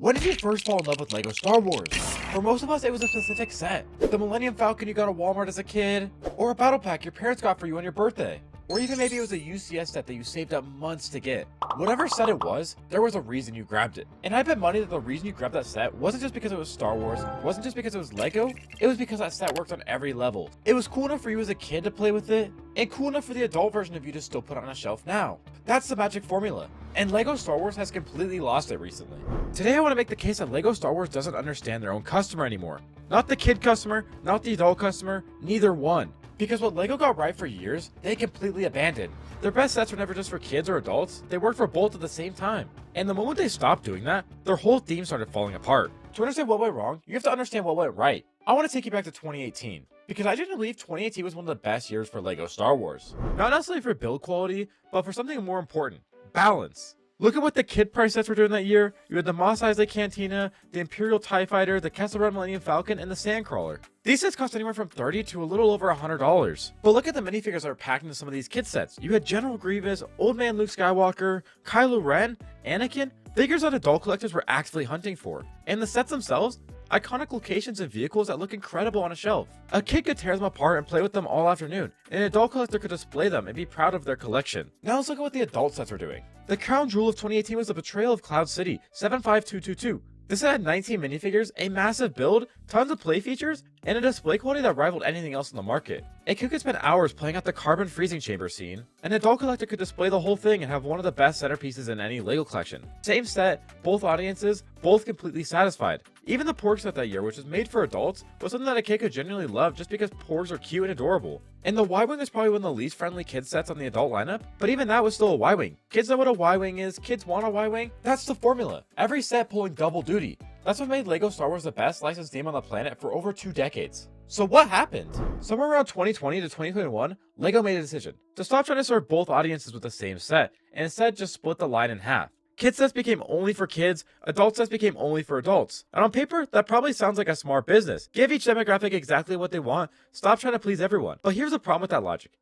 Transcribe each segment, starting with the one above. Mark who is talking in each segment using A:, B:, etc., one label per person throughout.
A: When did you first fall in love with LEGO Star Wars? For most of us, it was a specific set. The Millennium Falcon you got at Walmart as a kid, or a battle pack your parents got for you on your birthday. Or even maybe it was a UCS set that you saved up months to get. Whatever set it was, there was a reason you grabbed it. And I bet money that the reason you grabbed that set wasn't just because it was Star Wars, wasn't just because it was LEGO, it was because that set worked on every level. It was cool enough for you as a kid to play with it, and cool enough for the adult version of you to still put it on a shelf now. That's the magic formula. And LEGO Star Wars has completely lost it recently. Today I want to make the case that LEGO Star Wars doesn't understand their own customer anymore. Not the kid customer, not the adult customer, neither one. Because what LEGO got right for years, they completely abandoned. Their best sets were never just for kids or adults, they worked for both at the same time. And the moment they stopped doing that, their whole theme started falling apart. To understand what went wrong, you have to understand what went right. I want to take you back to 2018. Because I genuinely believe 2018 was one of the best years for LEGO Star Wars. Not necessarily for build quality, but for something more important. Balance. Look at what the kid price sets were doing that year. You had the Mos Eisley Cantina, the Imperial TIE Fighter, the Kessel Run Millennium Falcon, and the Sandcrawler. These sets cost anywhere from $30 to a little over $100. But look at the minifigures that are packed into some of these kid sets. You had General Grievous, Old Man Luke Skywalker, Kylo Ren, Anakin, figures that adult collectors were actively hunting for. And the sets themselves, iconic locations and vehicles that look incredible on a shelf. A kid could tear them apart and play with them all afternoon, and an adult collector could display them and be proud of their collection. Now let's look at what the adult sets were doing. The crown jewel of 2018 was the Betrayal of Cloud City, 75222. This set had 19 minifigures, a massive build, tons of play features, and a display quality that rivaled anything else in the market. A kid could spend hours playing out the carbon freezing chamber scene. An adult collector could display the whole thing and have one of the best centerpieces in any LEGO collection. Same set, both audiences, both completely satisfied. Even the Porg set that year, which was made for adults, was something that a kid could genuinely love just because Porgs are cute and adorable. And the Y-Wing is probably one of the least friendly kid sets on the adult lineup, but even that was still a Y-Wing. Kids know what a Y-Wing is, kids want a Y-Wing. That's the formula. Every set pulling double duty. That's what made LEGO Star Wars the best licensed theme on the planet for over 2 decades. So what happened? Somewhere around 2020 to 2021, LEGO made a decision to stop trying to serve both audiences with the same set, and instead just split the line in half. Kid sets became only for kids, adult sets became only for adults. And on paper, that probably sounds like a smart business. Give each demographic exactly what they want, stop trying to please everyone. But here's the problem with that logic.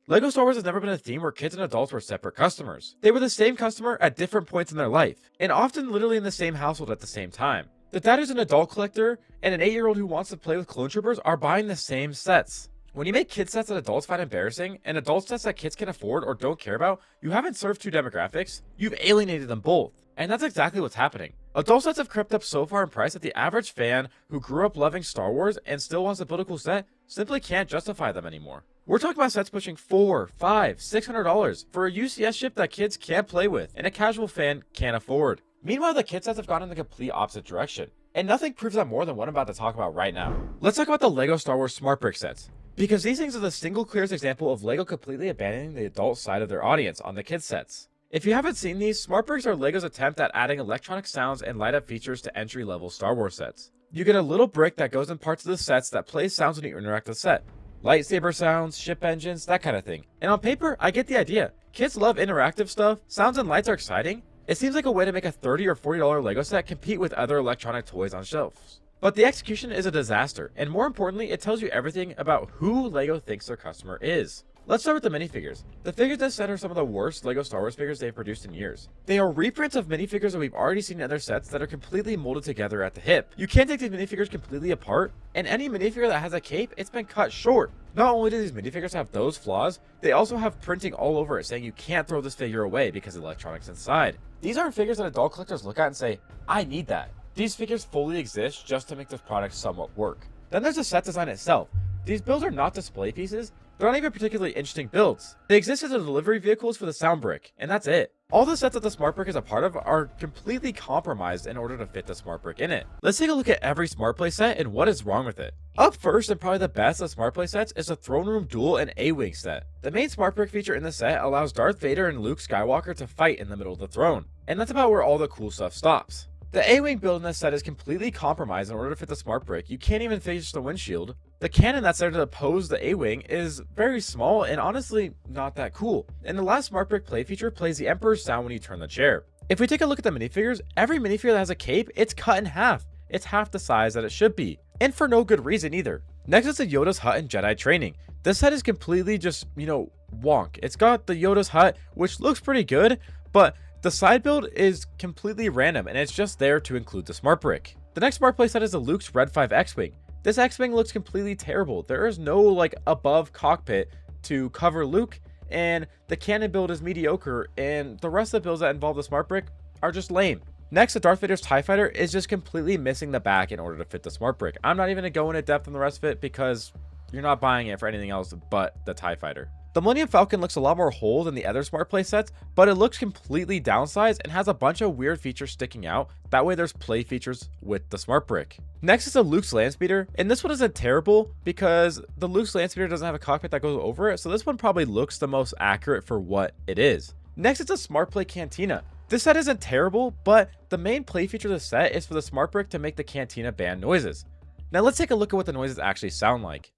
A: LEGO Star Wars has never been a theme where kids and adults were separate customers. They were the same customer at different points in their life, and often literally in the same household at the same time. The dad who's an adult collector and an 8-year-old who wants to play with clone troopers are buying the same sets. When you make kid sets that adults find embarrassing, and adult sets that kids can afford or don't care about, you haven't served two demographics, you've alienated them both. And that's exactly what's happening. Adult sets have crept up so far in price that the average fan who grew up loving Star Wars and still wants to build a cool set simply can't justify them anymore. We're talking about sets pushing $400, $500, $600 for a UCS ship that kids can't play with and a casual fan can't afford. Meanwhile, the kid sets have gone in the complete opposite direction. And nothing proves that more than what I'm about to talk about right now. Let's talk about the LEGO Star Wars Smart Brick sets. Because these things are the single clearest example of LEGO completely abandoning the adult side of their audience on the kids sets. If you haven't seen these, Smart Bricks are LEGO's attempt at adding electronic sounds and light up features to entry-level Star Wars sets. You get a little brick that goes in parts of the sets that plays sounds when you interact with the set. Lightsaber sounds, ship engines, that kind of thing. And on paper, I get the idea. Kids love interactive stuff, sounds and lights are exciting. It seems like a way to make a $30 or $40 LEGO set compete with other electronic toys on shelves. But the execution is a disaster, and more importantly, it tells you everything about who LEGO thinks their customer is. Let's start with the minifigures. The figures this set are some of the worst LEGO Star Wars figures they've produced in years. They are reprints of minifigures that we've already seen in other sets that are completely molded together at the hip. You can't take these minifigures completely apart, and any minifigure that has a cape, it's been cut short. Not only do these minifigures have those flaws, they also have printing all over it saying you can't throw this figure away because of the electronics inside. These aren't figures that adult collectors look at and say, I need that. These figures fully exist just to make this product somewhat work. Then there's the set design itself. These builds are not display pieces, they're not even particularly interesting builds. They exist as delivery vehicles for the sound brick, and that's it. All the sets that the Smart Brick is a part of are completely compromised in order to fit the Smart Brick in it. Let's take a look at every Smart Play set and what is wrong with it. Up first, and probably the best of Smart Play sets, is the Throne Room Duel and A-Wing set. The main Smart Brick feature in the set allows Darth Vader and Luke Skywalker to fight in the middle of the throne, and that's about where all the cool stuff stops. The A-Wing build in this set is completely compromised in order to fit the Smart Brick. You can't even finish the windshield. The cannon that's there to oppose the A-Wing is very small and honestly not that cool. And the last Smart Brick play feature plays the Emperor's sound when you turn the chair. If we take a look at the minifigures, every minifigure that has a cape, it's cut in half. It's half the size that it should be. And for no good reason either. Next is the Yoda's Hut in Jedi Training. This set is completely just, wonk. It's got the Yoda's Hut, which looks pretty good, but The side build is completely random and it's just there to include the smart brick. The next smart playset is the Luke's Red 5 X-Wing. This X-Wing looks completely terrible. There is no like above cockpit to cover Luke, and the cannon build is mediocre, and the rest of the builds that involve the smart brick are just lame. Next, the Darth Vader's TIE Fighter is just completely missing the back in order to fit the smart brick. I'm not even going to go into depth on the rest of it because you're not buying it for anything else but the TIE Fighter. The Millennium Falcon looks a lot more whole than the other smart playsets, but it looks completely downsized and has a bunch of weird features sticking out. That way there's play features with the smart brick. Next is the Luke's Landspeeder, and this one isn't terrible because the Luke's Landspeeder doesn't have a cockpit that goes over it, so this one probably looks the most accurate for what it is. Next is a Smart Play Cantina. This set isn't terrible, but the main play feature of the set is for the smart brick to make the cantina band noises. Now let's take a look at what the noises actually sound like.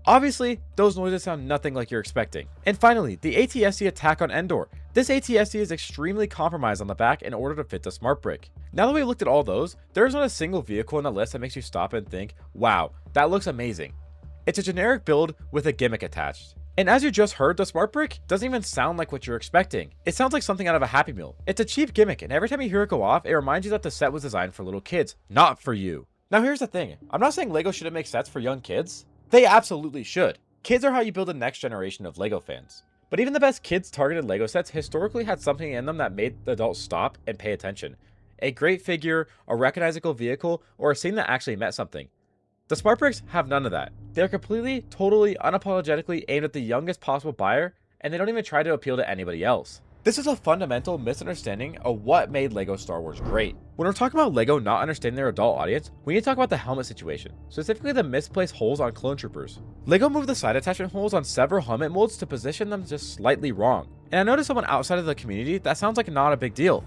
A: Obviously, those noises sound nothing like you're expecting. And finally, the ATSC attack on Endor. This ATSC is extremely compromised on the back in order to fit the smart brick. Now that we've looked at all those, there is not a single vehicle on the list that makes you stop and think, wow, that looks amazing. It's a generic build with a gimmick attached. And as you just heard, the smart brick doesn't even sound like what you're expecting. It sounds like something out of a Happy Meal. It's a cheap gimmick, and every time you hear it go off, it reminds you that the set was designed for little kids, not for you. Now here's the thing, I'm not saying LEGO shouldn't make sets for young kids. They absolutely should. Kids are how you build the next generation of LEGO fans. But even the best kids targeted LEGO sets historically had something in them that made the adults stop and pay attention. A great figure, a recognizable vehicle, or a scene that actually meant something. The smart bricks have none of that. They're completely, totally, unapologetically aimed at the youngest possible buyer, and they don't even try to appeal to anybody else. This is a fundamental misunderstanding of what made LEGO Star Wars great. When we're talking about LEGO not understanding their adult audience, we need to talk about the helmet situation, specifically the misplaced holes on clone troopers. LEGO moved the side attachment holes on several helmet molds to position them just slightly wrong. And I noticed someone outside of the community that sounds like not a big deal.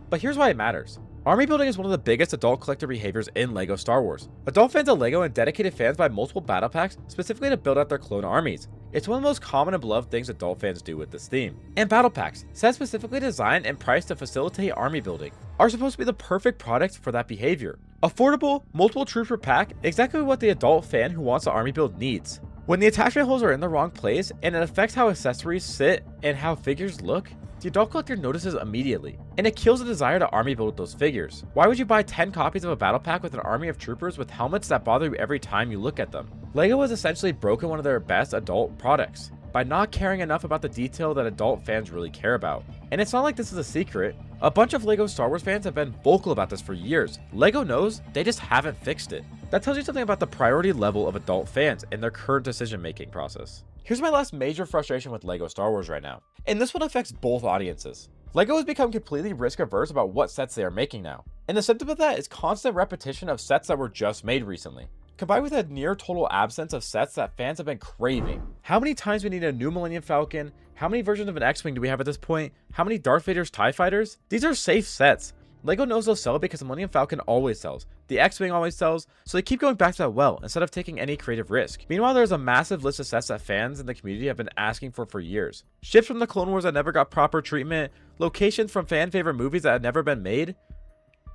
A: But here's why it matters. Army building is one of the biggest adult collector behaviors in LEGO Star Wars. Adult fans of LEGO and dedicated fans buy multiple battle packs specifically to build out their clone armies. It's one of the most common and beloved things adult fans do with this theme. And battle packs, sets specifically designed and priced to facilitate army building, are supposed to be the perfect product for that behavior. Affordable, multiple trooper pack, exactly what the adult fan who wants an army build needs. When the attachment holes are in the wrong place and it affects how accessories sit and how figures look, the adult collector notices immediately, and it kills the desire to army build those figures. Why would you buy 10 copies of a battle pack with an army of troopers with helmets that bother you every time you look at them? LEGO has essentially broken one of their best adult products by not caring enough about the detail that adult fans really care about. And it's not like this is a secret. A bunch of LEGO Star Wars fans have been vocal about this for years. LEGO knows, they just haven't fixed it. That tells you something about the priority level of adult fans and their current decision-making process. Here's my last major frustration with LEGO Star Wars right now, and this one affects both audiences. LEGO has become completely risk-averse about what sets they are making now, and the symptom of that is constant repetition of sets that were just made recently, combined with a near total absence of sets that fans have been craving. How many times we need a new Millennium Falcon? How many versions of an X-Wing do we have at this point? How many Darth Vader's TIE Fighters? These are safe sets. LEGO knows they'll sell because the Millennium Falcon always sells, the X-Wing always sells, so they keep going back to that well instead of taking any creative risk. Meanwhile, there's a massive list of sets that fans in the community have been asking for years. Ships from the Clone Wars that never got proper treatment, locations from fan favorite movies that had never been made,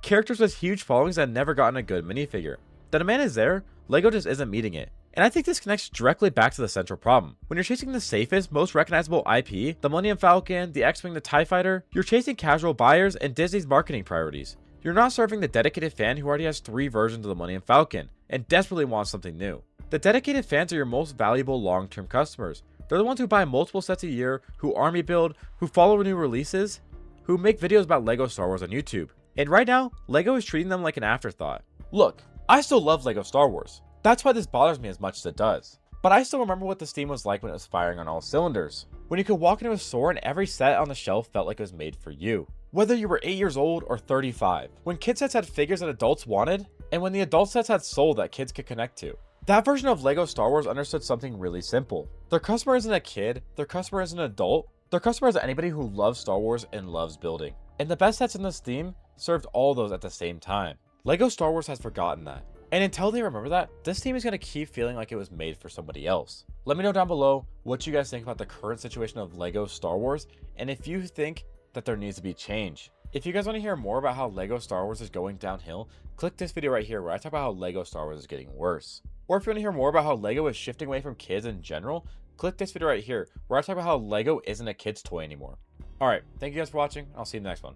A: characters with huge followings that had never gotten a good minifigure. The demand is there, LEGO just isn't meeting it. And I think this connects directly back to the central problem. When you're chasing the safest, most recognizable IP, the Millennium Falcon, the X-Wing, the TIE Fighter, you're chasing casual buyers and Disney's marketing priorities. You're not serving the dedicated fan who already has 3 versions of the Millennium Falcon and desperately wants something new. The dedicated fans are your most valuable long-term customers. They're the ones who buy multiple sets a year, who army build, who follow new releases, who make videos about LEGO Star Wars on YouTube. And right now, LEGO is treating them like an afterthought. Look, I still love LEGO Star Wars. That's why this bothers me as much as it does. But I still remember what this theme was like when it was firing on all cylinders. When you could walk into a store and every set on the shelf felt like it was made for you. Whether you were 8 years old or 35. When kid sets had figures that adults wanted, and when the adult sets had soul that kids could connect to. That version of LEGO Star Wars understood something really simple. Their customer isn't a kid, their customer isn't an adult, their customer is anybody who loves Star Wars and loves building. And the best sets in this theme served all those at the same time. LEGO Star Wars has forgotten that. And until they remember that, this team is going to keep feeling like it was made for somebody else. Let me know down below what you guys think about the current situation of LEGO Star Wars, and if you think that there needs to be change. If you guys want to hear more about how LEGO Star Wars is going downhill, click this video right here where I talk about how LEGO Star Wars is getting worse. Or if you want to hear more about how LEGO is shifting away from kids in general, click this video right here where I talk about how Lego isn't a kid's toy anymore. Alright, thank you guys for watching. I'll see you in the next one.